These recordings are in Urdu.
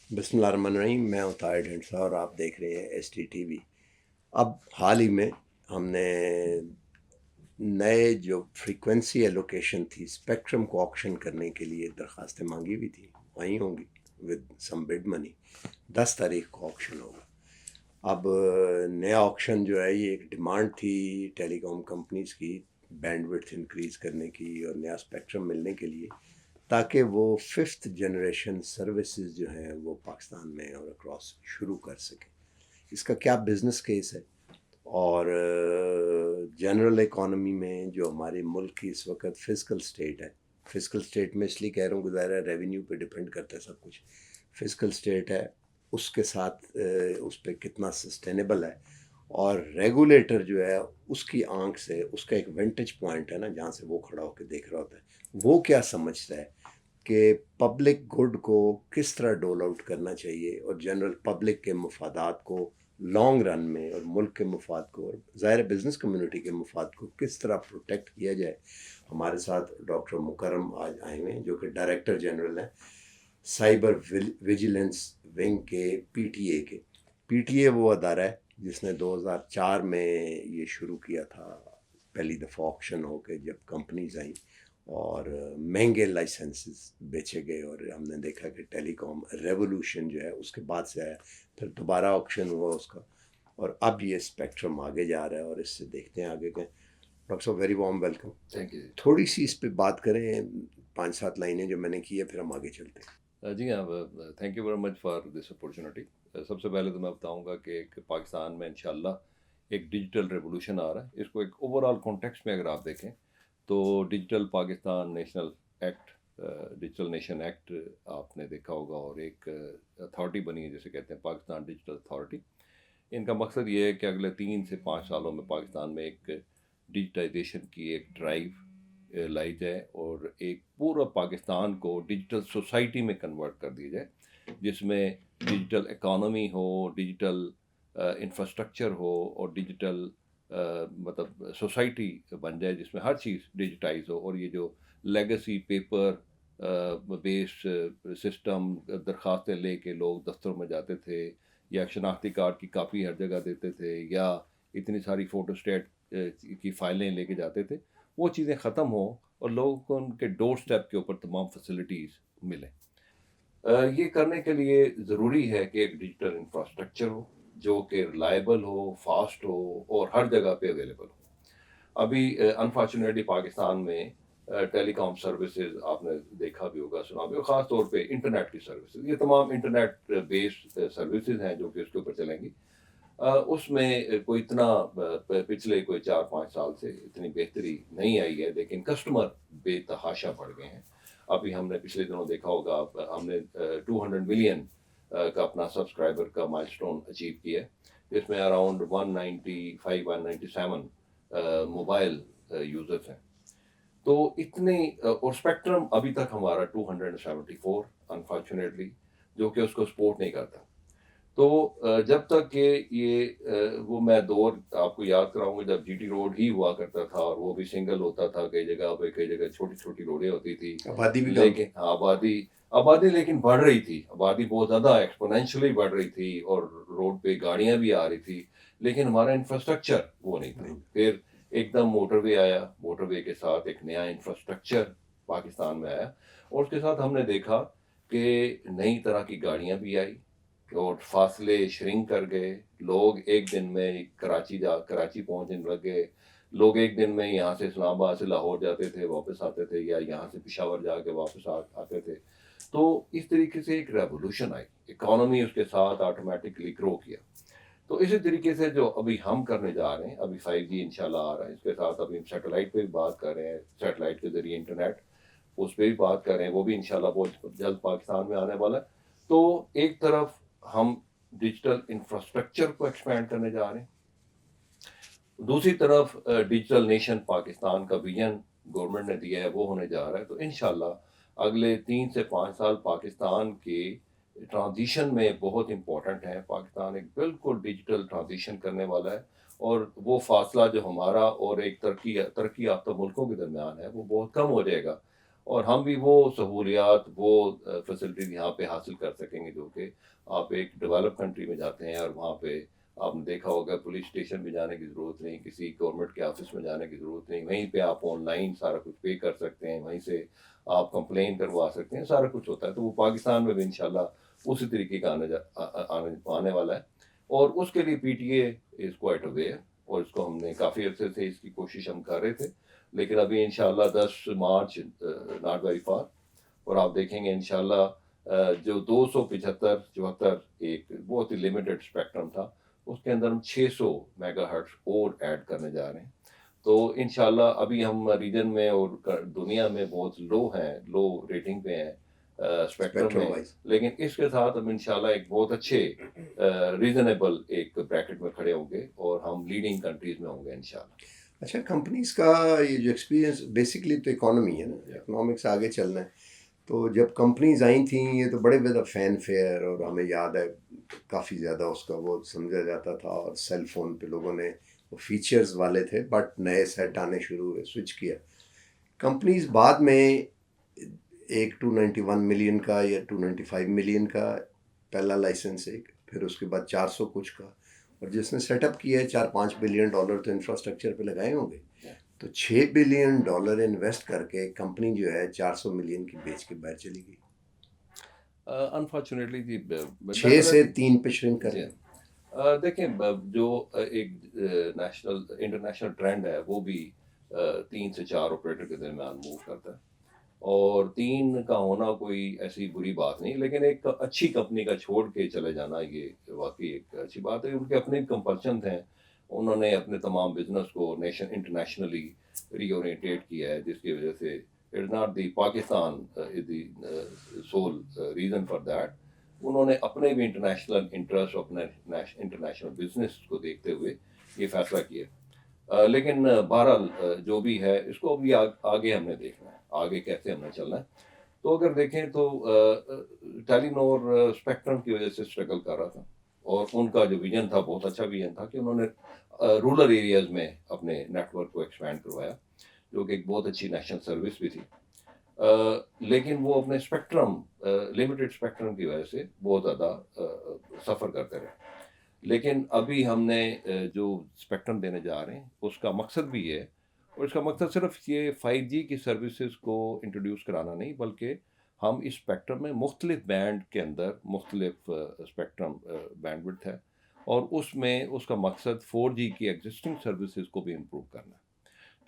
بسم اللہ الرحمن الرحیم، میں ہوں طاہر ڈھنڈسا اور آپ دیکھ رہے ہیں ایس ٹی ٹی وی۔ اب حال ہی میں ہم نے نئے جو فریکوینسی ایلوکیشن تھی اسپیکٹرم کو آکشن کرنے کے لیے درخواستیں مانگی ہوئی تھیں، وہیں ہوں گی ود سم بڈ منی۔ 10 تاریخ کو آکشن ہوگا۔ اب نیا آکشن جو ہے یہ ایک ڈیمانڈ تھی ٹیلی کام کمپنیز کی بینڈ وڈتھ انکریز کرنے کی اور نیا اسپیکٹرم ملنے کے لیے، تاکہ وہ 5th جنریشن سروسز جو ہیں وہ پاکستان میں اور اکراس شروع کر سکیں۔ اس کا کیا بزنس کیس ہے اور جنرل اکانومی میں جو ہمارے ملک کی اس وقت فزیکل اسٹیٹ ہے، فزیکل اسٹیٹ میں اس لیے کہہ رہا ہوں کہ ظاہر ہے ریونیو پہ ڈپینڈ کرتا ہے سب کچھ، فزیکل اسٹیٹ ہے اس کے ساتھ اس پہ کتنا سسٹینیبل ہے، اور ریگولیٹر جو ہے اس کی آنکھ سے اس کا ایک وینٹیج پوائنٹ ہے نا جہاں سے وہ کھڑا ہو کے دیکھ رہا ہوتا ہے، وہ کیا سمجھتا ہے کہ پبلک گڈ کو کس طرح ڈول آؤٹ کرنا چاہیے اور جنرل پبلک کے مفادات کو لانگ رن میں اور ملک کے مفاد کو اور ظاہر بزنس کمیونٹی کے مفاد کو کس طرح پروٹیکٹ کیا جائے۔ ہمارے ساتھ ڈاکٹر مکرم آج آئے ہوئے ہیں جو کہ ڈائریکٹر جنرل ہیں سائبر ویجیلنس ونگ کے پی ٹی اے کے۔ پی ٹی اے وہ ادارہ ہے جس نے 2004 میں یہ شروع کیا تھا، پہلی دفعہ آکشن ہو کے جب کمپنیز آئیں اور مہنگے لائسنسز بیچے گئے، اور ہم نے دیکھا کہ ٹیلی کام ریولوشن جو ہے اس کے بعد سے آیا، پھر دوبارہ آکشن ہوا اس کا، اور اب یہ اسپیکٹرم آگے جا رہا ہے اور اس سے دیکھتے ہیں آگے کہ ڈاکٹر صاحب very warm welcome. Thank you تھوڑی سی اس پہ بات کریں، 5-7 لائنیں جو میں نے کی ہے، پھر ہم آگے چلتے ہیں۔ جی ہاں، thank you very much for this opportunity. سب سے پہلے تو میں بتاؤں گا کہ ایک پاکستان میں انشاءاللہ ایک ڈیجیٹل ریولوشن آ رہا ہے۔ اس کو ایک اوور آل کانٹیکسٹ میں اگر آپ دیکھیں تو digital Pakistan national act, digital nation act آپ نے دیکھا ہوگا، اور ایک اتھارٹی بنی ہے جسے کہتے ہیں پاکستان ڈیجیٹل اتھارٹی۔ ان کا مقصد یہ ہے کہ اگلے 3 سے 5 سالوں میں پاکستان میں ایک ڈیجیٹائزیشن کی ایک ڈرائیو لائی جائے اور ایک پورا پاکستان کو ڈیجیٹل سوسائٹی میں کنورٹ کر دیا جائے، جس میں ڈیجیٹل اکانومی ہو، ڈیجیٹل انفراسٹرکچر ہو، اور ڈیجیٹل مطلب سوسائٹی بن جائے جس میں ہر چیز ڈیجیٹائز ہو، اور یہ جو لیگسی پیپر بیس سسٹم، درخواستیں لے کے لوگ دفتر میں جاتے تھے، یا شناختی کارڈ کی کاپی ہر جگہ دیتے تھے، یا اتنی ساری فوٹو اسٹیٹ کی فائلیں لے کے جاتے تھے، وہ چیزیں ختم ہوں اور لوگوں کو ان کے ڈور سٹیپ کے اوپر تمام فیسلٹیز ملیں۔ یہ کرنے کے لیے ضروری ہے کہ ایک ڈیجیٹل انفراسٹرکچر ہو جو کہ ریلائبل ہو، فاسٹ ہو، اور ہر جگہ پہ اویلیبل ہو۔ ابھی انفارچونیٹلی پاکستان میں ٹیلی کام سروسز آپ نے دیکھا بھی ہوگا، سنا بھی ہوگا، خاص طور پہ انٹرنیٹ کی سروسز، یہ تمام انٹرنیٹ بیسڈ سروسز ہیں جو کہ اس کے اوپر چلیں گی۔ اس میں کوئی اتنا پچھلے کوئی 4-5 سال سے اتنی بہتری نہیں آئی ہے، لیکن کسٹمر بے تحاشا بڑھ گئے ہیں۔ ابھی ہم نے پچھلے دنوں دیکھا ہوگا، ہم نے 200 ملین کا اپنا سبسکرائبر کا مائل سٹون اچیو کیا ہے، جس میں اراؤنڈ 197 موبائل یوزرز ہیں۔ تو اتنے اور اسپیکٹرم ابھی تک ہمارا 274 انفارچونیٹلی، جو کہ اس کو سپورٹ نہیں کرتا۔ تو جب تک کہ یہ وہ میں دور آپ کو یاد کراؤں گا جب جی ٹی روڈ ہی ہوا کرتا تھا، اور وہ بھی سنگل ہوتا تھا، کئی جگہ پہ کئی جگہ چھوٹی چھوٹی روڈیں ہوتی تھی، آبادی بھی کم تھی۔ لیکن آبادی لیکن بڑھ رہی تھی، آبادی بہت زیادہ ایکسپونینشلی بڑھ رہی تھی، اور روڈ پہ گاڑیاں بھی آ رہی تھی، لیکن ہمارا انفراسٹرکچر وہ نہیں تھا۔ پھر ایک دم موٹر وے آیا، موٹر وے کے ساتھ ایک نیا انفراسٹرکچر پاکستان میں آیا، اور اس کے ساتھ ہم نے دیکھا کہ نئی طرح کی گاڑیاں بھی آئی، اور فاصلے شرنک کر گئے۔ لوگ ایک دن میں کراچی پہنچنے لگ گئے، لوگ ایک دن میں یہاں سے اسلام آباد سے لاہور جاتے تھے واپس آتے تھے، یا یہاں سے پشاور جا کے واپس آتے تھے۔ تو اس طریقے سے ایک ریولوشن آئی، اکانومی اس کے ساتھ آٹومیٹکلی گرو کیا۔ تو اسی طریقے سے جو ابھی ہم کرنے جا رہے ہیں، ابھی 5G انشاءاللہ آ رہا ہے، اس کے ساتھ ابھی سیٹلائٹ پہ بھی بات کر رہے ہیں، سیٹلائٹ کے ذریعے انٹرنیٹ اس پہ بھی بات کر رہے ہیں، وہ بھی انشاءاللہ بہت جلد پاکستان میں آنے والا ہے۔ تو ایک طرف ہم ڈیجیٹل انفراسٹرکچر کو ایکسپینڈ کرنے جا رہے ہیں، دوسری طرف ڈیجیٹل نیشن پاکستان کا ویژن گورنمنٹ نے دیا ہے وہ ہونے جا رہا ہے۔ تو انشاءاللہ اگلے 3 سے 5 سال پاکستان کے ٹرانزیشن میں بہت امپورٹنٹ ہے۔ پاکستان ایک بالکل ڈیجیٹل ٹرانزیشن کرنے والا ہے، اور وہ فاصلہ جو ہمارا اور ایک ترقی یافتہ ملکوں کے درمیان ہے وہ بہت کم ہو جائے گا، اور ہم بھی وہ سہولیات وہ فیسلٹیز یہاں پہ حاصل کر سکیں گے جو کہ آپ ایک ڈیولپ کنٹری میں جاتے ہیں اور وہاں پہ آپ نے دیکھا ہوگا پولیس اسٹیشن میں جانے کی ضرورت نہیں, کسی گورنمنٹ کے آفس میں جانے کی ضرورت نہیں, وہیں پہ آپ آن لائن سارا کچھ پے کر سکتے ہیں, وہیں سے آپ کمپلین کروا سکتے ہیں, سارا کچھ ہوتا ہے. تو وہ پاکستان میں بھی انشاءاللہ اسی طریقے کا آنے والا ہے, اور اس کے لیے پی T a is quite aware, اور اس کو ہم نے کافی عرصے سے اس کی کوشش ہم کر رہے تھے, لیکن ابھی انشاءاللہ 10 مارچ ناٹ ویری فار, اور آپ دیکھیں گے انشاءاللہ جو 275-74 ایک بہت ہی لمیٹڈ اسپیکٹرم تھا, اس کے اندر ہم 600 میگا ہرٹز اور ایڈ کرنے جا رہے ہیں. تو انشاءاللہ ابھی ہم ریجن میں اور دنیا میں بہت لو ہیں, لو ریٹنگ پہ ہیں اسپیکٹرم میں, لیکن اس کے ساتھ ہم انشاءاللہ ایک بہت اچھے ریزنیبل ایک بریکٹ میں کھڑے ہوں گے, اور ہم لیڈنگ کنٹریز میں ہوں گے انشاءاللہ. اچھا, کمپنیز کا یہ جو ایکسپیرینس بیسکلی تو اکانومی ہے نا, اکنامکس آگے چلنا ہے. تو جب کمپنیز آئی تھیں یہ تو بڑے بڑے فین فیئر, اور ہمیں یاد ہے کافی زیادہ اس کا وہ سمجھا جاتا تھا, اور سیل فون پہ لوگوں نے وہ فیچرز والے تھے, بٹ نئے سیٹ آنے شروع ہوئے, سوئچ کیا. کمپنیز بعد میں ایک 291 ملین کا یا 295 ملین کا پہلا لائسنس, ایک پھر اس کے بعد 400 کچھ کا, اور جس نے سیٹ اپ کیا ہے $4-5 بلین تو انفراسٹرکچر پہ لگائے ہوں گے. تو $6 بلین انویسٹ کر کے کمپنی جو ہے 400 ملین کی بیچ کے باہر چلی گئی. انفارچونیٹلی جی 6 سے 3 پہ شرنک کر گئے. دیکھیں جو ایک نیشنل انٹرنیشنل ٹرینڈ ہے وہ بھی 3 سے 4 آپریٹر کے درمیان موو کرتا ہے, اور 3 کا ہونا کوئی ایسی بری بات نہیں, لیکن ایک اچھی کمپنی کا چھوڑ کے چلے جانا یہ واقعی ایک اچھی بات ہے. ان کے اپنے کمپلشنز ہیں, انہوں نے اپنے تمام بزنس کو انٹرنیشنلی ری اورینٹیٹ کیا ہے, جس کی وجہ سے it is not the Pakistan is the civil reason for that. انہوں نے اپنے بھی انٹرنیشنل انٹرسٹ, اپنے انٹرنیشنل بزنس کو دیکھتے ہوئے یہ فیصلہ کیا. لیکن بہرحال جو بھی ہے اس کو بھی آگے ہم نے دیکھنا ہے, آگے کیسے ہم نے چلنا ہے. تو اگر دیکھیں تو ٹیلی نور اسپیکٹرم کی وجہ سے اسٹرگل کر رہا تھا, اور ان کا جو ویژن تھا بہت اچھا ویژن تھا کہ انہوں نے رورل ایریاز میں اپنے نیٹ ورک کو ایکسپینڈ کروایا, جو کہ ایک بہت اچھی نیشنل سروس بھی تھی. لیکن وہ اپنے اسپیکٹرم لمیٹڈ اسپیکٹرم کی وجہ سے بہت زیادہ سفر کرتے رہے. لیکن ابھی ہم نے جو اسپیکٹرم دینے جا رہے ہیں اس کا مقصد بھی ہے, اور اس کا مقصد صرف یہ 5G کی سروسز کو انٹروڈیوس کرانا نہیں, بلکہ ہم اس اسپیکٹرم میں مختلف بینڈ کے اندر مختلف اسپیکٹرم بینڈ وڈتھ ہے, اور اس میں اس کا مقصد 4G کی ایگزسٹنگ سروسز کو بھی امپروو کرنا ہے.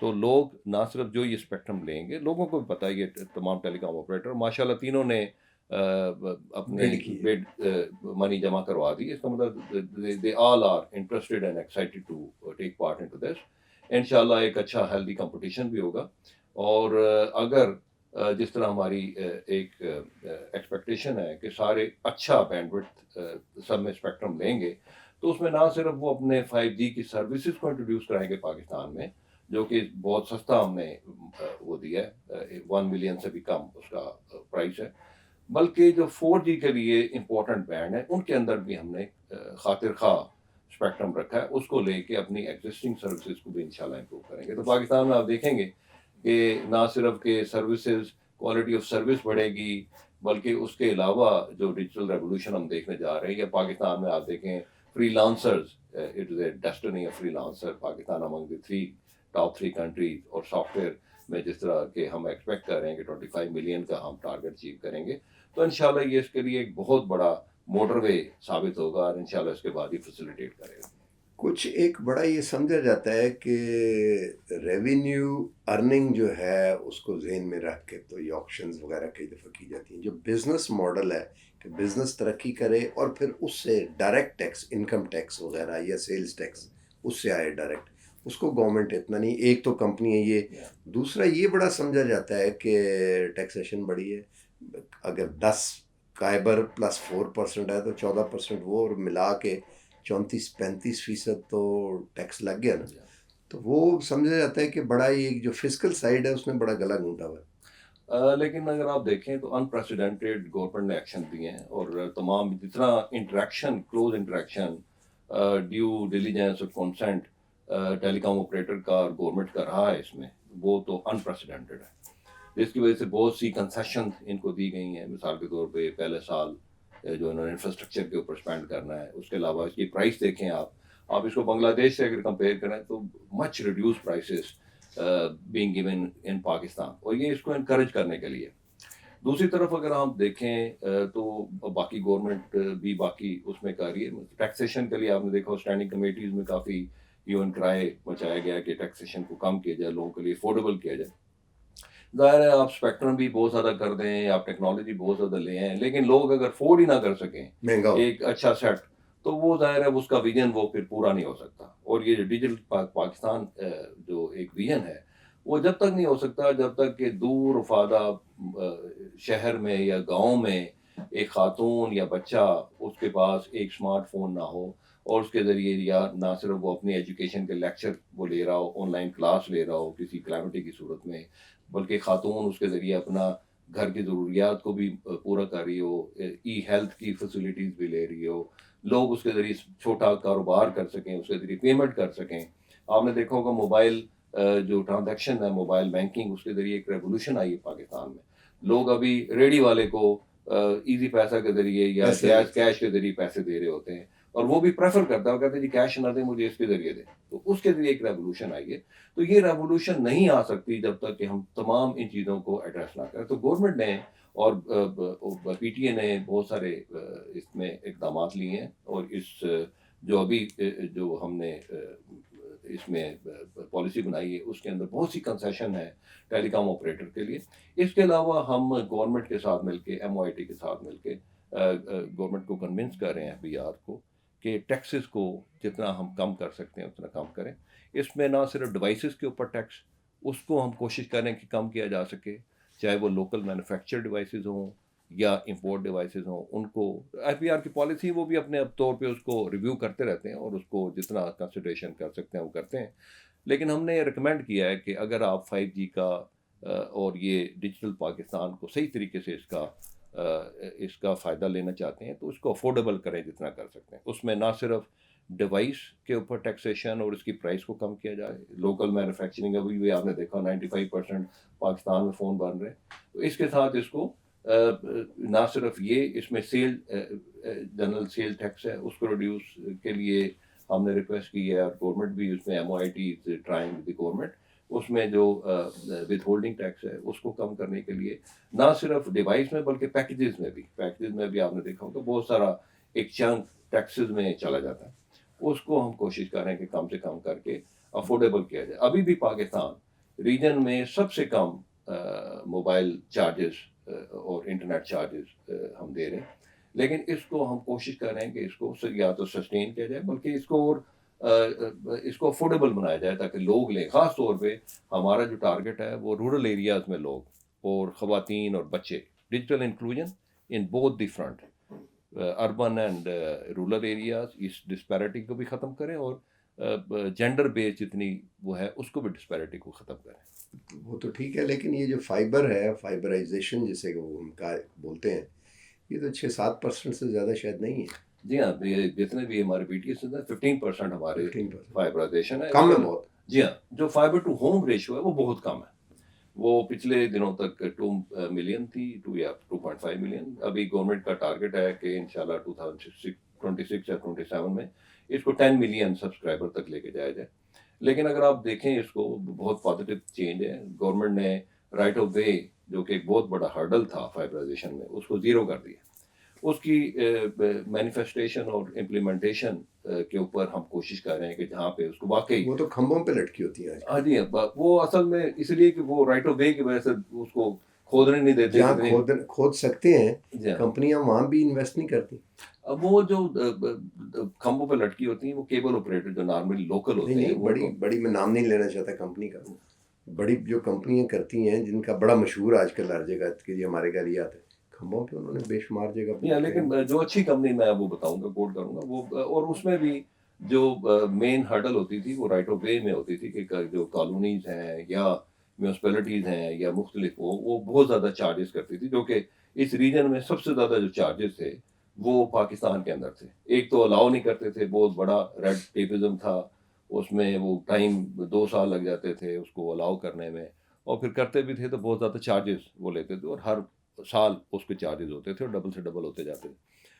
تو لوگ نہ صرف جو یہ اسپیکٹرم لیں گے, لوگوں کو بھی پتہ ہے یہ تمام ٹیلی کام آپریٹر ماشاءاللہ تینوں نے اپنے بڈ منی جمع کروا دی. اس کا مطلب they all are interested and excited to take part into this. انشاءاللہ ایک اچھا ہیلدی کمپٹیشن بھی ہوگا, اور اگر جس طرح ہماری ایک ایکسپیکٹیشن ہے کہ سارے اچھا بینڈ وڈتھ سب میں اسپیکٹرم لیں گے, تو اس میں نہ صرف وہ اپنے 5G کی سروسز کو انٹروڈیوس کرائیں گے پاکستان میں, جو کہ بہت سستا ہم نے وہ دیا ہے, 1 ملین سے بھی کم اس کا پرائس ہے, بلکہ جو 4G کے لیے امپورٹنٹ بینڈ ہے ان کے اندر بھی ہم نے خاطر خواہ اسپیکٹرم رکھا ہے, اس کو لے کے اپنی ایگزسٹنگ سروسز کو بھی انشاءاللہ امپروو کریں گے. تو پاکستان میں آپ دیکھیں گے کہ نہ صرف کہ سروسز کوالٹی آف سروس بڑھے گی, بلکہ اس کے علاوہ جو ڈیجیٹل ریولوشن ہم دیکھنے جا رہے ہیں, یا پاکستان میں آپ دیکھیں free lancers, it is a destiny of free lancer. Pakistan Umang the top 3 countries, اور سافٹ ویئر میں جس طرح کہ ہم ایکسپیکٹ کر رہے ہیں کہ 25 ملین کا ہم ٹارگیٹ اچیو کریں گے, تو انشاءاللہ یہ اس کے لیے ایک بہت بڑا موٹر وے ثابت ہوگا, اور انشاءاللہ اس کے بعد ہی فیسیلیٹیٹ کرے گا. کچھ ایک بڑا یہ سمجھا جاتا ہے کہ ریونیو ارننگ جو ہے اس کو ذہن میں رکھ کے تو یہ آکشنز وغیرہ کئی دفعہ کی جاتی ہیں. جو بزنس ماڈل ہے کہ بزنس ترقی کرے اور پھر اس سے ڈائریکٹ ٹیکس, انکم ٹیکس وغیرہ یا سیلز ٹیکس اس سے آئے ڈائریکٹ, اس کو گورنمنٹ اتنا نہیں. ایک تو کمپنی ہے یہ. دوسرا یہ بڑا سمجھا جاتا ہے کہ ٹیکسیشن بڑی ہے, اگر 10 قائبر پلس 4% ہے تو 14% وہ, اور ملا کے 34-35% تو ٹیکس لگ گیا نا. تو وہ سمجھا جاتا ہے کہ بڑا ایک جو فزیکل سائڈ ہے اس میں بڑا گلا گھونٹا ہوا ہے. لیکن اگر آپ دیکھیں تو انپریسیڈنٹڈ گورنمنٹ نے ایکشن دیے ہیں, اور تمام جتنا interaction, close interaction, due diligence اور کنسنٹ ٹیلی کام آپریٹر کا اور گورنمنٹ کا رہا ہے اس میں, وہ تو انپریسیڈنٹڈ ہے. جس کی وجہ سے بہت سی کنسیشن ان کو دی گئی ہیں. مثال کے طور پہ پہلے سال جو انہوں نے انفراسٹرکچر کے اوپر اسپینڈ کرنا ہے, اس کے علاوہ اس کی پرائس دیکھیں آپ اس کو بنگلہ دیش سے اگر کمپیئر کریں تو much reduce prices being given in Pakistan, اور یہ اس کو انکریج کرنے کے لیے. دوسری طرف اگر آپ دیکھیں تو باقی گورنمنٹ بھی باقی اس میں کر رہی ہے. ٹیکسیشن کے لیے آپ نے دیکھا اسٹینڈنگ کمیٹیز میں کافی ایون کرائے مچایا گیا کہ ٹیکسیشن کو کم کیا جائے, لوگوں کے لیے افورڈیبل کیا جائے. ظاہر ہے آپ اسپیکٹرم بھی بہت زیادہ کر دیں, آپ ٹیکنالوجی بہت زیادہ لے آئیں, لیکن لوگ اگر افورڈ ہی نہ کر سکیں مہنگا ایک اچھا سیٹ, تو وہ ظاہر ہے اس کا ویژن وہ پھر پورا نہیں ہو سکتا. اور یہ جو ڈیجیٹل پاکستان جو ایک ویژن ہے وہ جب تک نہیں ہو سکتا جب تک کہ دور افادہ شہر میں یا گاؤں میں ایک خاتون یا بچہ اس کے پاس ایک اسمارٹ فون نہ ہو, اور اس کے ذریعے یا نہ صرف وہ اپنی ایجوکیشن کے لیکچر وہ لے رہا ہو, آن لائن کلاس لے رہا ہو کسی کلیمٹی کی صورت میں, بلکہ خاتون اس کے ذریعے اپنا گھر کی ضروریات کو بھی پورا کر رہی ہو, ای ہیلتھ کی فیسلٹیز بھی لے رہی ہو, لوگ اس کے ذریعے چھوٹا کاروبار کر سکیں, اس کے ذریعے پیمنٹ کر سکیں. آپ نے دیکھا ہوگا موبائل جو ٹرانزیکشن ہے, موبائل بینکنگ, اس کے ذریعے ایک ریولوشن آئی ہے پاکستان میں. لوگ ابھی ریڈی والے کو ایزی پیسہ کے ذریعے یا کیش کے ذریعے پیسے دے رہے ہوتے ہیں, اور وہ بھی پریفر کرتا ہے, وہ کہتے ہیں جی کیش نہ دیں مجھے اس کے ذریعے دیں. تو اس کے ذریعے ایک ریولوشن آئی ہے. تو یہ ریولوشن نہیں آ سکتی جب تک کہ ہم تمام ان چیزوں کو ایڈریس نہ کریں. تو گورنمنٹ نے اور پی ٹی اے نے بہت سارے اس میں اقدامات لیے ہیں, اور اس جو ابھی جو ہم نے اس میں پالیسی بنائی ہے اس کے اندر بہت سی کنسیشن ہے ٹیلی کام آپریٹر کے لیے. اس کے علاوہ ہم گورنمنٹ کے ساتھ مل کے, ایم او آئی ٹی کے ساتھ مل کے گورنمنٹ کو کنونس کر رہے ہیں پی آر کو کہ ٹیکسز کو جتنا ہم کم کر سکتے ہیں اتنا کم کریں. اس میں نہ صرف ڈیوائسز کے اوپر ٹیکس, اس کو ہم کوشش کریں کہ کم کیا جا سکے, چاہے وہ لوکل مینوفیکچر ڈیوائسز ہوں یا امپورٹ ڈیوائسز ہوں. ان کو آئی پی آر کی پالیسی وہ بھی اپنے طور پہ اس کو ریویو کرتے رہتے ہیں, اور اس کو جتنا کنسیڈریشن کر سکتے ہیں وہ کرتے ہیں. لیکن ہم نے یہ ریکمینڈ کیا ہے کہ اگر آپ 5G کا اور یہ ڈیجیٹل پاکستان کو صحیح طریقے سے اس کا فائدہ لینا چاہتے ہیں تو اس کو افورڈیبل کریں جتنا کر سکتے ہیں. اس میں نہ صرف ڈیوائس کے اوپر ٹیکسیشن اور اس کی پرائس کو کم کیا جائے, لوکل مینوفیکچرنگ ابھی بھی آپ نے دیکھا 95% پاکستان میں فون بن رہے ہیں. تو اس کے ساتھ اس کو نہ صرف یہ, اس میں سیل جنرل سیل ٹیکس ہے اس کو ریڈیوس کے لیے ہم نے ریکویسٹ کی ہے, اور گورنمنٹ بھی اس میں M O I T trying with the government, اس میں جو ود ہولڈنگ ٹیکس ہے اس کو کم کرنے کے لیے نہ صرف ڈیوائس میں بلکہ پیکیجز میں بھی آپ نے دیکھا ہوگا بہت سارا ایک چنک ٹیکسز میں چلا جاتا ہے. اس کو ہم کوشش کریں کہ کم سے کم کر کے افورڈیبل کیا جائے. ابھی بھی پاکستان ریجن میں سب سے کم موبائل چارجز اور انٹرنیٹ چارجز ہم دے رہے ہیں, لیکن اس کو ہم کوشش کر رہے ہیں کہ اس کو یا تو سسٹین کیا جائے بلکہ اس کو اور افورڈیبل بنایا جائے تاکہ لوگ لیں. خاص طور پہ ہمارا جو ٹارگٹ ہے وہ رورل ایریاز میں لوگ اور خواتین اور بچے, digital inclusion on both the front, urban and rural areas. اس ڈسپیرٹی کو بھی ختم کریں اور جینڈر بیس جتنی وہ ہے اس کو بھی ڈسپیرٹی کو ختم کریں. وہ تو ٹھیک ہے, لیکن یہ جو فائبر ہے, فائبرائزیشن جسے وہ بولتے ہیں, یہ تو 6-7% سے زیادہ شاید نہیں ہے. جی ہاں, جتنے بھی ہمارے بی ٹی ایس ہیں 15% ہمارے 15% فائبرائزیشن ہے. کم ہے بہت. جی ہاں, جو فائبر ٹو ہوم ریشو ہے وہ بہت کم ہے. وہ پچھلے دنوں تک 2 ملین تھی, 2 یا 2.5 ملین. ابھی گورنمنٹ کا ٹارگٹ ہے کہ انشاءاللہ 2026 یا 27 میں اس کو 10 ملین سبسکرائبر تک لے کے جایا جائے. لیکن اگر آپ دیکھیں اس کو بہت پازیٹیو چینج ہے. گورنمنٹ نے رائٹ آف وے جو کہ ایک بہت بڑا ہرڈل تھا فائبرائزیشن میں, اس کو 0 کر دیا. اس کی مینیفیسٹیشن اور امپلیمنٹیشن کے اوپر ہم کوشش کر رہے ہیں کہ جہاں پہ اس کو واقعی وہ تو کھمبوں پہ لٹکی ہوتی ہیں. ہاں جی, وہ اصل میں اس لیے کہ وہ رائٹ آف وے کی وجہ سے اس کو کھودنے نہیں دیتے. جہاں کھود سکتے ہیں کمپنیاں وہاں بھی انویسٹ نہیں کرتی. اب وہ جو کھمبوں پہ لٹکی ہوتی ہیں وہ کیبل آپریٹر جو نارملی لوکل ہوتے ہیں. بڑی میں نام نہیں لینا چاہتا کمپنی کا, بڑی جو کمپنیاں کرتی ہیں جن کا بڑا مشہور آج کل ہر جگہ کہ یہ ہمارے گھر ہی آتے ہیں, کھمبوں پہ انہوں نے بے شمار جگہ. لیکن جو اچھی کمپنی میں وہ بتاؤں گا, کوٹ کروں گا وہ, اور اس میں بھی جو مین ہرڈل ہوتی تھی وہ رائٹ آف وے میں ہوتی تھی کہ جو کالونیز ہیں یا میونسپلٹیز ہیں یا مختلف وہ بہت زیادہ چارجز کرتی تھی, جو کہ اس ریجن میں سب سے زیادہ جو چارجز تھے وہ پاکستان کے اندر تھے. ایک تو الاؤ نہیں کرتے تھے, بہت بڑا ریڈ ٹیپزم تھا اس میں, وہ ٹائم 2 سال لگ جاتے تھے اس کو الاؤ کرنے میں, اور پھر کرتے بھی تھے تو بہت زیادہ چارجز وہ لیتے تھے، اور ہر سال اس کے چارجز ہوتے تھے اور ڈبل سے ڈبل ہوتے جاتے تھے.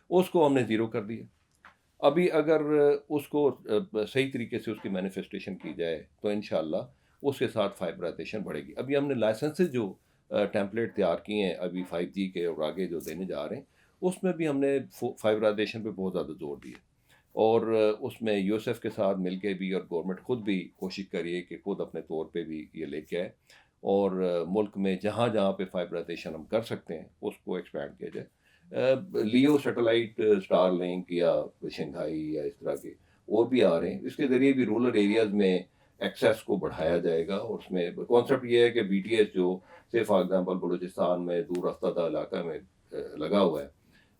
اس کو ہم نے زیرو کر دیا. ابھی اگر اس کو صحیح طریقے سے اس کی مینیفیسٹیشن کی جائے تو انشاءاللہ اس کے ساتھ فائبرائزیشن بڑھے گی. ابھی ہم نے لائسنسز جو ٹیمپلیٹ تیار کیے ہیں ابھی 5G کے اور آگے جو دینے جا رہے ہیں، اس میں بھی ہم نے فائبرائزیشن پہ بہت زیادہ زور دیا، اور اس میں یو ایس ایف کے ساتھ مل کے بھی اور گورنمنٹ خود بھی کوشش کریے کہ خود اپنے طور پہ بھی یہ لے کے آئے، اور ملک میں جہاں جہاں پہ فائبرائزیشن ہم کر سکتے ہیں اس کو ایکسپینڈ کیا جائے. لیو سیٹلائٹ، اسٹار لنک یا شنگھائی یا اس طرح کے اور بھی آ رہے ہیں، اس کے ذریعے بھی رورل ایریاز میں ایکسیس کو بڑھایا جائے گا. اور اس میں کانسیپٹ یہ ہے کہ بی ٹی ایس جو سے فار ایگزامپل بلوچستان میں دور رفتہ علاقہ میں لگا ہوا ہے،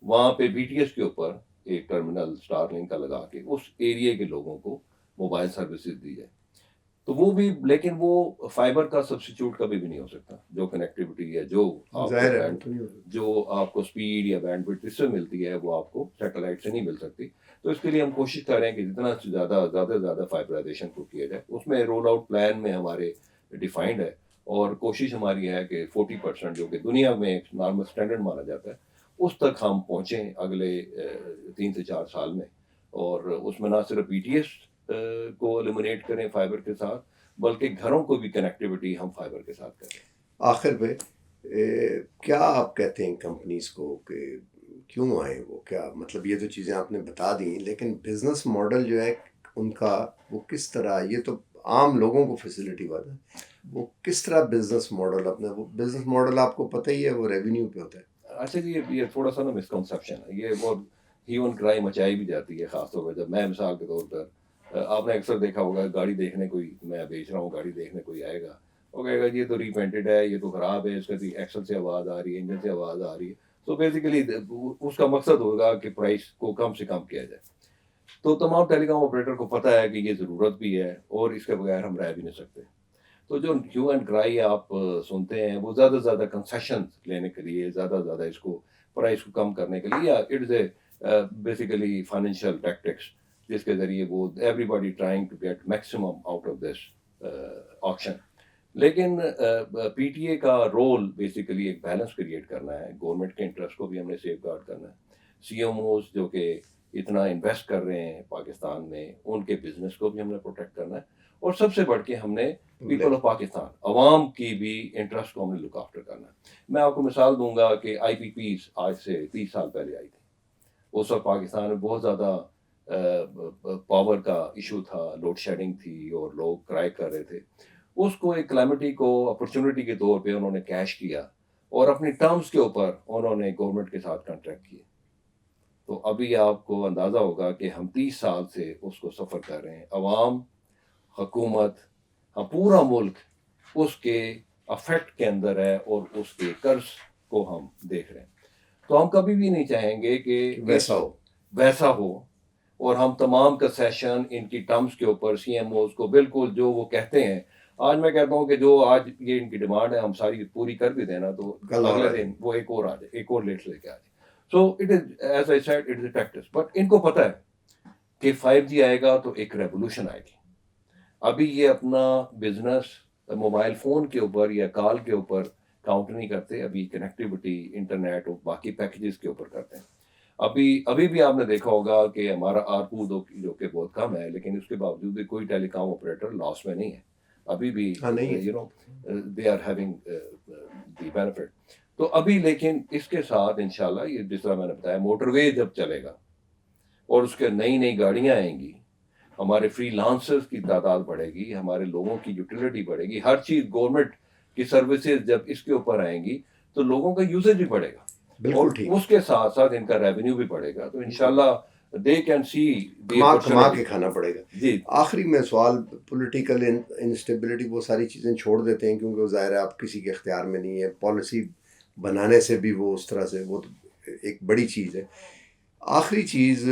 وہاں پہ بی ٹی ایس کے اوپر ایک ٹرمینل اسٹار لنک کا لگا کے اس ایریے کے لوگوں کو موبائل سروسز دی جائے. تو وہ بھی، لیکن وہ فائبر کا سبسٹیچیوٹ کبھی بھی نہیں ہو سکتا. جو کنیکٹیوٹی ہے، جو آپ کو اسپیڈ یا بینڈ وڈتھ اس سے ملتی ہے، وہ آپ کو سیٹلائٹ سے نہیں مل سکتی. تو اس کے لیے ہم کوشش کر رہے ہیں کہ جتنا زیادہ سے زیادہ فائبرائزیشن کو کیا جائے. اس میں رول آؤٹ پلان میں ہمارے ڈیفائنڈ ہے، اور کوشش ہماری ہے کہ 40% جو کہ دنیا میں ایک نارمل اسٹینڈرڈ مانا جاتا ہے، اس تک ہم پہنچیں اگلے 3 سے 4 سال میں. اور اس میں نہ صرف بی ٹی ایس کو ایلیمنیٹ کریں فائبر کے ساتھ، بلکہ گھروں کو بھی کنیکٹیوٹی ہم فائبر کے ساتھ کریں. آخر پہ کیا آپ کہتے ہیں کمپنیز کو کہ کیوں آئیں وہ؟ کیا مطلب یہ تو چیزیں آپ نے بتا دیں، لیکن بزنس ماڈل جو ہے ان کا وہ کس طرح، یہ تو عام لوگوں کو فیسلٹی والا ہے، وہ کس طرح بزنس ماڈل اپنا، وہ بزنس ماڈل آپ کو پتہ ہی ہے وہ ریونیو پہ ہوتا ہے. اچھا جی، یہ تھوڑا سا نا مسکنسیپشن ہے، یہ بہت ہیون کرائی مچائی بھی جاتی ہے، خاص طور پر جب میں مثال کے طور پر آپ نے اکثر دیکھا ہوگا گاڑی دیکھنے کوئی، میں بیچ رہا ہوں گاڑی دیکھنے کوئی آئے گا، وہ کہے گا یہ تو ریپینٹڈ ہے، یہ تو خراب ہے، اس کا ایکسل سے آواز آ رہی ہے، انجن سے آواز آ رہی ہے. تو بیسیکلی اس کا مقصد ہوگا کہ پرائس کو کم سے کم کیا جائے. تو تمام ٹیلی کام آپریٹر کو پتہ ہے کہ یہ ضرورت بھی ہے اور اس کے بغیر ہم رہ بھی نہیں سکتے. تو جو ہیو اینڈ کرائی آپ سنتے ہیں، وہ زیادہ سے زیادہ کنسیشن لینے کے لیے، زیادہ سے زیادہ اس کو پرائس کو کم کرنے کے لیے، it is a basically financial tactics, جس کے ذریعے وہ everybody trying to get maximum out of this auction. لیکن پی ٹی اے کا رول بیسیکلی ایک بیلنس کریٹ کرنا ہے. گورنمنٹ کے انٹرسٹ کو بھی ہم نے سیف گارڈ کرنا ہے، سی ایم اوز جو کہ اتنا انویسٹ کر رہے ہیں پاکستان میں، ان کے بزنس کو بھی ہم نے پروٹیکٹ کرنا ہے، اور سب سے بڑھ کے ہم نے پیپل آف پاکستان، عوام کی بھی انٹرسٹ کو ہم نے لک آفٹر کرنا ہے. میں آپ کو مثال دوں گا کہ آئی پی پیز آج سے 30 سال پہلے آئی تھی. اس وقت پاکستان میں بہت زیادہ پاور کا ایشو تھا، لوڈ شیڈنگ تھی اور لوگ کرائے کر رہے تھے. اس کو ایک کلیمٹی کو اپرچونٹی کے طور پہ انہوں نے کیش کیا، اور اپنی ٹرمز کے اوپر انہوں نے گورنمنٹ کے ساتھ کانٹریکٹ کیے. تو ابھی آپ کو اندازہ ہوگا کہ ہم 30 سال سے اس کو سفر کر رہے ہیں. عوام، حکومت، ہم پورا ملک اس کے افیکٹ کے اندر ہے، اور اس کے قرض کو ہم دیکھ رہے ہیں. تو ہم کبھی بھی نہیں چاہیں گے کہ ویسا ہو، اور ہم تمام کنسیشن ان کی ٹرمز کے اوپر سی ایم اوز کو بالکل جو وہ کہتے ہیں. آج میں کہتا ہوں کہ جو آج یہ ان کی ڈیمانڈ ہے ہم ساری پوری کر بھی دینا، تو اگلے دن وہ ایک اور آ جائے، ایک اور لیٹ لے کے آ جائے. So it is, as I said, it is a practice. But in کو پتہ ہے کہ 5G آئے گا تو ایک ریولوشن آئے گی. ابھی یہ اپنا بزنس موبائل فون کے اوپر یا کال کے اوپر کاؤنٹ نہیں کرتے، ابھی کنیکٹیوٹی، انٹرنیٹ اور باقی پیکیجز کے اوپر کرتے ہیں. ابھی بھی آپ نے دیکھا ہوگا کہ ہمارا آرپو جو کہ بہت کم ہے، لیکن اس کے باوجود بھی کوئی ٹیلی کام آپریٹر لاس میں نہیں ہے. ابھی بھی you know they are having the benefit. تو ابھی لیکن اس کے ساتھ انشاءاللہ یہ جس طرح میں نے بتایا، موٹر وے جب چلے گا اور اس کے نئی گاڑیاں آئیں گی، ہمارے فری لانسرز کی تعداد بڑھے گی، ہمارے لوگوں کی یوٹیلیٹی بڑھے گی، ہر چیز گورنمنٹ کی سروسز جب اس کے اوپر آئیں گی تو لوگوں کا یوزیج بھی بڑھے گا، اور اس کے ساتھ ساتھ ان کا ریونیو بھی بڑھے گا. تو انشاءاللہ دے کین سی کما کے کھانا پڑے گا. جی آخری میں سوال، پولیٹیکل انسٹیبلٹی، وہ ساری چیزیں چھوڑ دیتے ہیں کیونکہ وہ ظاہر ہے آپ کسی کے اختیار میں نہیں ہے، پالیسی بنانے سے بھی وہ اس طرح سے، وہ ایک بڑی چیز ہے. آخری چیز،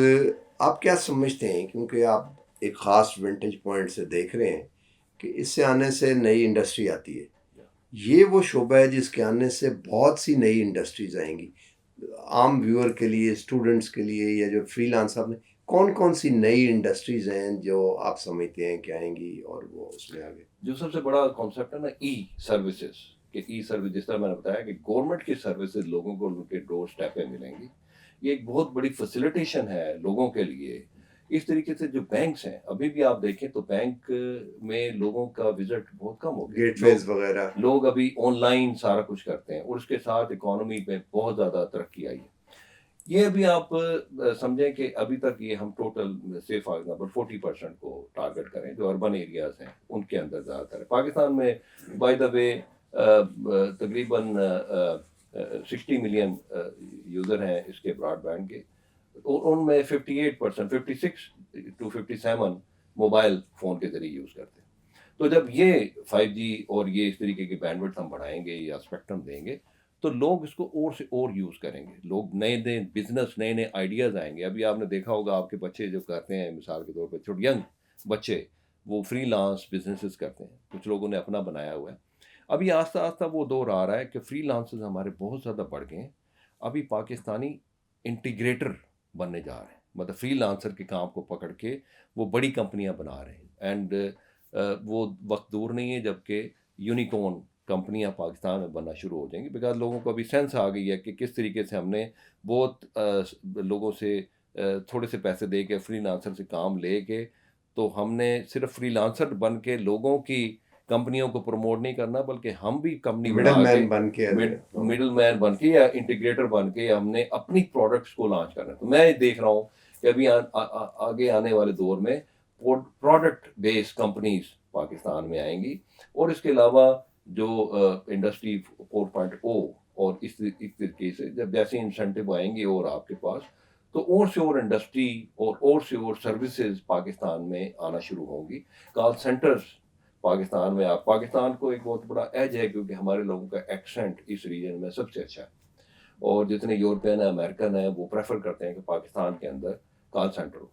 آپ کیا سمجھتے ہیں، کیونکہ آپ ایک خاص ونٹیج پوائنٹ سے دیکھ رہے ہیں کہ اس سے آنے سے نئی انڈسٹری آتی ہے، یہ وہ شعبہ ہے جس کے آنے سے بہت سی نئی انڈسٹریز آئیں گی. عام ویور کے لیے، اسٹوڈنٹس کے لیے، یا جو فری لانس، آپ نے کون کون سی نئی انڈسٹریز ہیں جو آپ سمجھتے ہیں کہ آئیں گی اور وہ اس میں آگے؟ جو سب سے بڑا کانسیپٹ ہے نا ای سروسز، کہ ای سروس جس طرح میں نے بتایا کہ گورنمنٹ کی سروسز لوگوں کو ان کے ڈور اسٹیپ پہ ملیں گی، یہ ایک بہت بڑی فیسیلیٹیشن ہے لوگوں کے لیے. اس طریقے سے جو بینکس ہیں ابھی بھی آپ دیکھیں تو بینک میں لوگوں کا وزٹ بہت کم ہو گیا، گیٹ ویز وغیرہ لوگ ابھی آن لائن سارا کچھ کرتے ہیں، اور اس کے ساتھ اکانومی پہ بہت زیادہ ترقی آئی ہے. یہ ابھی آپ سمجھیں کہ ابھی تک یہ ہم ٹوٹل سے فار ایگزامپل 40% کو ٹارگٹ کریں جو اربن ایریاز ہیں ان کے اندر زیادہ تر ہے. پاکستان میں بائی دا وے تقریباً 60 ملین یوزر ہیں اس کے براڈ بینڈ کے، اور ان میں 58% 56 to 57 موبائل فون کے ذریعے یوز کرتے ہیں. تو جب یہ 5G اور یہ اس طریقے کی بینڈ وڈتھ ہم بڑھائیں گے یا اسپیکٹرم دیں گے تو لوگ اس کو اور سے اور یوز کریں گے، لوگ نئے نئے بزنس نئے نئے آئیڈیاز آئیں گے. ابھی آپ نے دیکھا ہوگا آپ کے بچے جو کرتے ہیں مثال کے طور پہ چھوٹے ینگ بچے وہ فری لانس بزنسز کرتے ہیں، کچھ لوگوں نے اپنا بنایا ہوا ہے. ابھی آہستہ آہستہ وہ دور آ رہا ہے کہ فری لانسز ہمارے بہت زیادہ بڑھ گئے ہیں. ابھی پاکستانی انٹیگریٹر بننے جا رہے ہیں، مطلب فری لانسر کے کام کو پکڑ کے وہ بڑی کمپنیاں بنا رہے ہیں. اینڈ وہ وقت دور نہیں ہے جب کہ یونیکورن کمپنیاں پاکستان میں بننا شروع ہو جائیں گی، بیکاز لوگوں کو ابھی سینس آ گئی ہے کہ کس طریقے سے ہم نے بہت لوگوں سے تھوڑے سے پیسے دے کے فری لانسر سے کام لے کے، تو ہم نے صرف فری لانسر بن کے لوگوں کی کمپنیوں کو پروموٹ نہیں کرنا، بلکہ ہم بھی کمپنی مڈل بنا مین کے بن کے مڈل مین بن کے یا انٹیگریٹر بن کے ہم نے اپنی پروڈکٹس کو لانچ کرنا ہے. تو میں دیکھ رہا ہوں کہ ابھی آگے آنے والے دور میں پروڈکٹ بیس کمپنیز پاکستان میں آئیں گی. اور اس کے علاوہ جو انڈسٹری 4.0 اور اس طریقے سے جب جیسے انسینٹیو آئیں گے اور آپ کے پاس، تو اور سے اور انڈسٹری اور سے اور سروسز پاکستان میں آنا شروع ہوں گی. کال سینٹرز پاکستان میں پاکستان کو ایک بہت بڑا ایج ہے کیونکہ ہمارے لوگوں کا ایکسنٹ اس ریجن میں سب سے اچھا ہے، اور جتنے یورپین ہیں امریکن ہیں وہ پریفر کرتے ہیں کہ پاکستان کے اندر کال سینٹر ہو.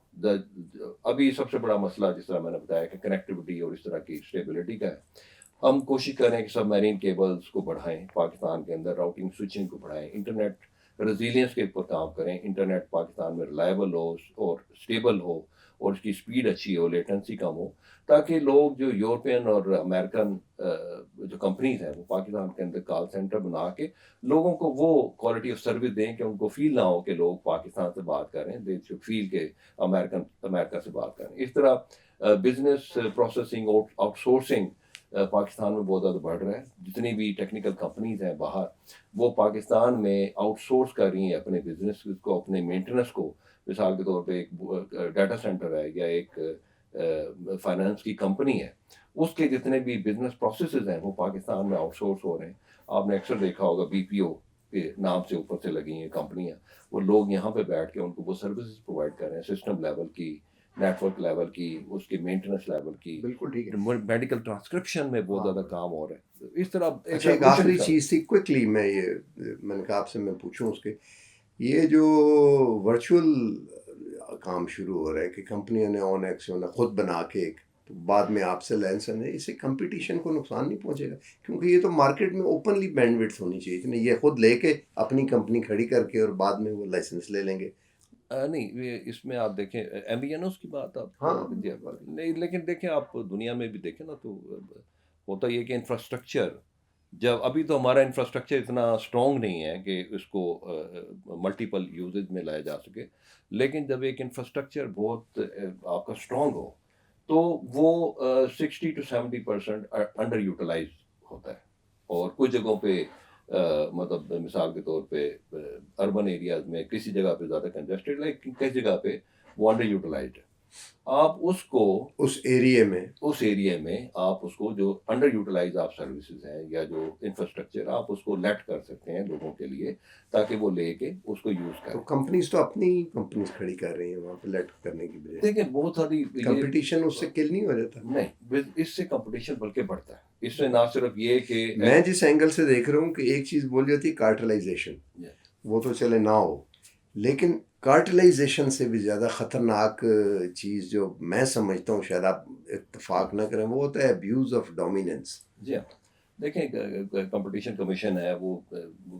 ابھی سب سے بڑا مسئلہ جس طرح میں نے بتایا کہ کنیکٹیوٹی اور اس طرح کی اسٹیبلٹی کا ہے. ہم کوشش کریں کہ سب میرین کیبلز کو بڑھائیں پاکستان کے اندر، راؤٹنگ سوئچنگ کو بڑھائیں، انٹرنیٹ ریزیلینس کے اوپر کام کریں. انٹرنیٹ پاکستان میں ریلائبل ہو اور اسٹیبل ہو اور اس کی اسپیڈ اچھی ہو، لیٹنسی کم ہو، تاکہ لوگ جو یورپین اور امریکن جو کمپنیز ہیں وہ پاکستان کے اندر کال سینٹر بنا کے لوگوں کو وہ کوالٹی آف سروس دیں کہ ان کو فیل نہ ہو کہ لوگ پاکستان سے بات کر رہے ہیں، دے شوڈ فیل کہ امریکہ سے بات کر رہے ہیں. اس طرح business processing out sourcing Pakistan میں بہت زیادہ بڑھ رہا ہے. جتنی بھی ٹیکنیکل کمپنیز ہیں باہر وہ پاکستان میں آؤٹ سورس کر رہی ہیں اپنے بزنس کو، اپنے مینٹیننس کو. مثال کے طور پہ ایک ڈیٹا سینٹر ہے یا ایک فائنانس کی کمپنی ہے، اس کے جتنے بھی بزنس پروسیسز ہیں وہ پاکستان میں آؤٹ سورس ہو رہے ہیں. آپ نے اکثر دیکھا ہوگا BPO کے نام سے اوپر سے لگی ہیں کمپنیاں، وہ لوگ یہاں پہ بیٹھ کے ان کو وہ سروسز پرووائڈ کر رہے ہیں، سسٹم لیول کی، نیٹ ورک لیول کی، اس کی مینٹیننس لیول کی. بالکل ٹھیک ہے. میڈیکل ٹرانسکرپشن میں بہت زیادہ کام ہو رہا ہے. اس طرح اچھا ایک آخری چیز تھی کوئکلی میں نے کہا آپ سے میں پوچھوں اس کے، یہ جو ورچوئل کام شروع ہو رہا ہے کہ کمپنیوں نے آن ایکس خود بنا کے ایک تو بعد میں آپ سے لائسنس ہے، اس سے کمپٹیشن کو نقصان نہیں پہنچے گا؟ کیونکہ یہ تو مارکیٹ میں اوپنلی بینڈ وڈتھ ہونی چاہیے کہ یہ خود لے کے اپنی کمپنی کھڑی کر کے اور بعد میں وہ لائسنس لے لیں گے. نہیں، اس میں آپ دیکھیں MVNOs کی بات آپ ہاں نہیں، لیکن دیکھیں آپ دنیا میں بھی دیکھیں نا تو ہوتا یہ کہ انفراسٹرکچر، جب ابھی تو ہمارا انفراسٹرکچر اتنا اسٹرانگ نہیں ہے کہ اس کو ملٹیپل یوزز میں لایا جا سکے. لیکن جب ایک انفراسٹرکچر بہت آپ کا اسٹرانگ ہو تو وہ 60 to 70% انڈر یوٹیلائز ہوتا ہے. اور کچھ جگہوں پہ مطلب مثال کے طور پہ اربن ایریاز میں کسی جگہ پہ زیادہ کنجسٹڈ، لیکن کسی جگہ پہ وہ انڈر یوٹیلائزڈ ہے. آپ اس کو اس ایریے میں آپ اس کو جو انڈر یوٹیلائز آپ سروسز ہیں یا جو انفراسٹرکچر آپ اس کو لیٹ کر سکتے ہیں لوگوں کے لیے تاکہ وہ لے کے اس کو یوز کریں. تو کمپنیز تو اپنی کمپنیز کھڑی کر رہی ہیں وہاں پہ لیٹ کرنے کی بجائے. دیکھیں بہت ساری کمپٹیشن اس سے کل نہیں ہو جاتا؟ نہیں، اس سے کمپٹیشن بلکہ بڑھتا ہے. اس سے نہ صرف یہ کہ میں جس اینگل سے دیکھ رہا ہوں کہ ایک چیز بول جاتی ہے کارٹلائزیشن، وہ تو چلے نہ ہو، لیکن کارٹلائزیشن سے بھی زیادہ خطرناک چیز جو میں سمجھتا ہوں شاید آپ اتفاق نہ کریں وہ ہوتا ہے ابیوز آف ڈومیننس. جی ہاں، دیکھیں کمپٹیشن کمیشن ہے وہ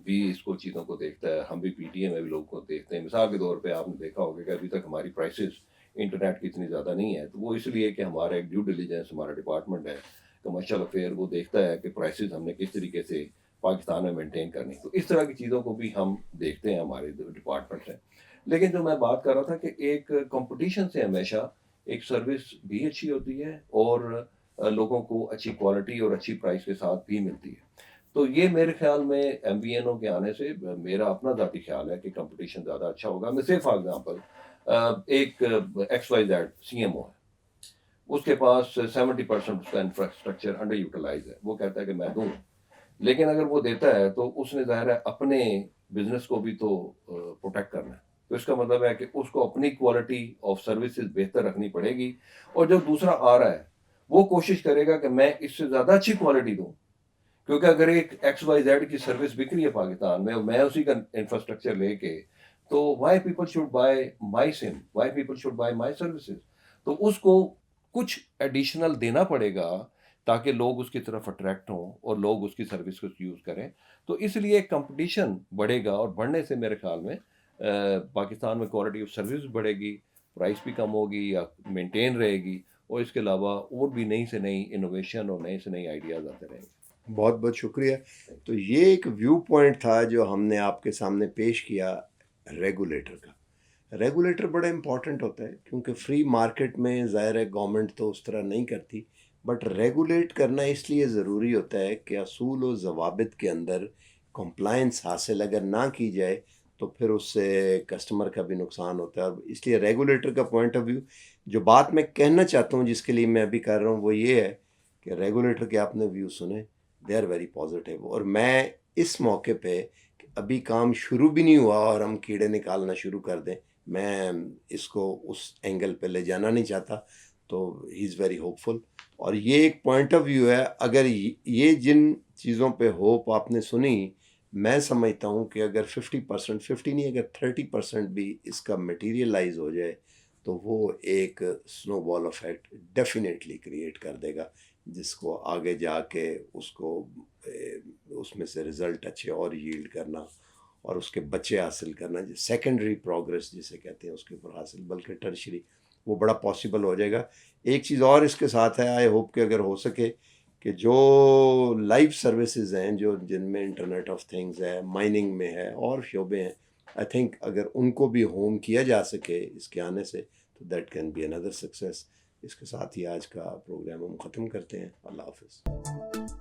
بھی اس کو چیزوں کو دیکھتا ہے, ہم بھی پی ٹی اے میں بھی لوگوں کو دیکھتے ہیں. مثال کے طور پہ آپ نے دیکھا ہوگا کہ ابھی تک ہماری پرائسز انٹرنیٹ کی اتنی زیادہ نہیں ہے, تو وہ اس لیے کہ ہمارا ایک ڈیو ڈیلیجنس ہمارا ڈپارٹمنٹ ہے کمرشل افیئر, وہ دیکھتا ہے کہ پرائسز ہم نے کس طریقے سے پاکستان میں مینٹین کرنی. تو اس طرح کی چیزوں کو بھی ہم دیکھتے ہیں, ہمارے ڈپارٹمنٹ سے. لیکن جو میں بات کر رہا تھا کہ ایک کمپٹیشن سے ہمیشہ ایک سروس بھی اچھی ہوتی ہے اور لوگوں کو اچھی کوالٹی اور اچھی پرائس کے ساتھ بھی ملتی ہے. تو یہ میرے خیال میں ایم بی این او کے آنے سے میرا اپنا ذاتی خیال ہے کہ کمپٹیشن زیادہ اچھا ہوگا. میں صرف فار ایگزامپل ایک X Y Z C M O ہے, اس کے پاس 70% اس کا انفراسٹرکچر انڈر یوٹیلائز ہے, وہ کہتا ہے کہ میں دوں, لیکن اگر وہ دیتا ہے تو اس نے ظاہر ہے اپنے بزنس کو بھی تو پروٹیکٹ کرنا ہے. تو اس کا مطلب ہے کہ اس کو اپنی کوالٹی آف سروسز بہتر رکھنی پڑے گی, اور جو دوسرا آ رہا ہے وہ کوشش کرے گا کہ میں اس سے زیادہ اچھی کوالٹی دوں. کیونکہ اگر ایک ایکس وائی زیڈ کی سروس بک رہی ہے پاکستان میں اسی کا انفراسٹرکچر لے کے, تو why people should by my some, why people should by my services. تو اس کو کچھ ایڈیشنل دینا پڑے گا تاکہ لوگ اس کی طرف اٹریکٹ ہوں اور لوگ اس کی سروس کو یوز کریں. تو اس لیے کمپٹیشن بڑھے گا, اور بڑھنے سے میرے خیال میں پاکستان میں کوالٹی آف سروس بڑھے گی, پرائس بھی کم ہوگی یا مینٹین رہے گی, اور اس کے علاوہ اور بھی نئی سے نئی انوویشن اور نئے سے نئی آئیڈیاز آتے رہیں گے. بہت بہت شکریہ. تو یہ ایک ویو پوائنٹ تھا جو ہم نے آپ کے سامنے پیش کیا ریگولیٹر کا. ریگولیٹر بڑا امپورٹنٹ ہوتا ہے کیونکہ فری مارکیٹ میں ظاہر ہے گورنمنٹ تو اس طرح نہیں کرتی, بٹ ریگولیٹ کرنا اس لیے ضروری ہوتا ہے کہ اصول و ضوابط کے اندر کمپلائنس حاصل اگر نہ کی جائے تو پھر اس سے کسٹمر کا بھی نقصان ہوتا ہے. اور اس لیے ریگولیٹر کا پوائنٹ آف ویو, جو بات میں کہنا چاہتا ہوں جس کے لیے میں ابھی کر رہا ہوں, وہ یہ ہے کہ ریگولیٹر کے آپ نے ویو سنے, دے آر ویری پازیٹیو. اور میں اس موقع پہ ابھی کام شروع بھی نہیں ہوا اور ہم کیڑے نکالنا شروع کر دیں, میں اس کو اس اینگل پہ لے جانا نہیں چاہتا. تو ہی از ویری ہوپ فل. اور یہ ایک پوائنٹ آف ویو ہے, اگر یہ جن چیزوں پہ ہوپ آپ نے سنی, میں سمجھتا ہوں کہ اگر 50%, 50 نہیں اگر 30% بھی اس کا مٹیریلائز ہو جائے تو وہ ایک سنو بال افیکٹ ڈیفینیٹلی کریٹ کر دے گا, جس کو آگے جا کے اس کو اس میں سے رزلٹ اچھے اور ییلڈ کرنا اور اس کے بچے حاصل کرنا, سیکنڈری پروگرس جسے کہتے ہیں اس کے اوپر حاصل, بلکہ ٹرشری وہ بڑا پاسبل ہو جائے گا. ایک چیز اور اس کے ساتھ ہے, آئی ہوپ کہ اگر ہو سکے کہ جو لائف سروسز ہیں جو جن میں انٹرنیٹ آف تھنگز ہے, مائننگ میں ہے اور شعبے ہیں, آئی تھنک اگر ان کو بھی ہوم کیا جا سکے اس کے آنے سے تو دیٹ کین بی اندر سکسیس. اس کے ساتھ ہی آج کا پروگرام ہم ختم کرتے ہیں. اللہ حافظ.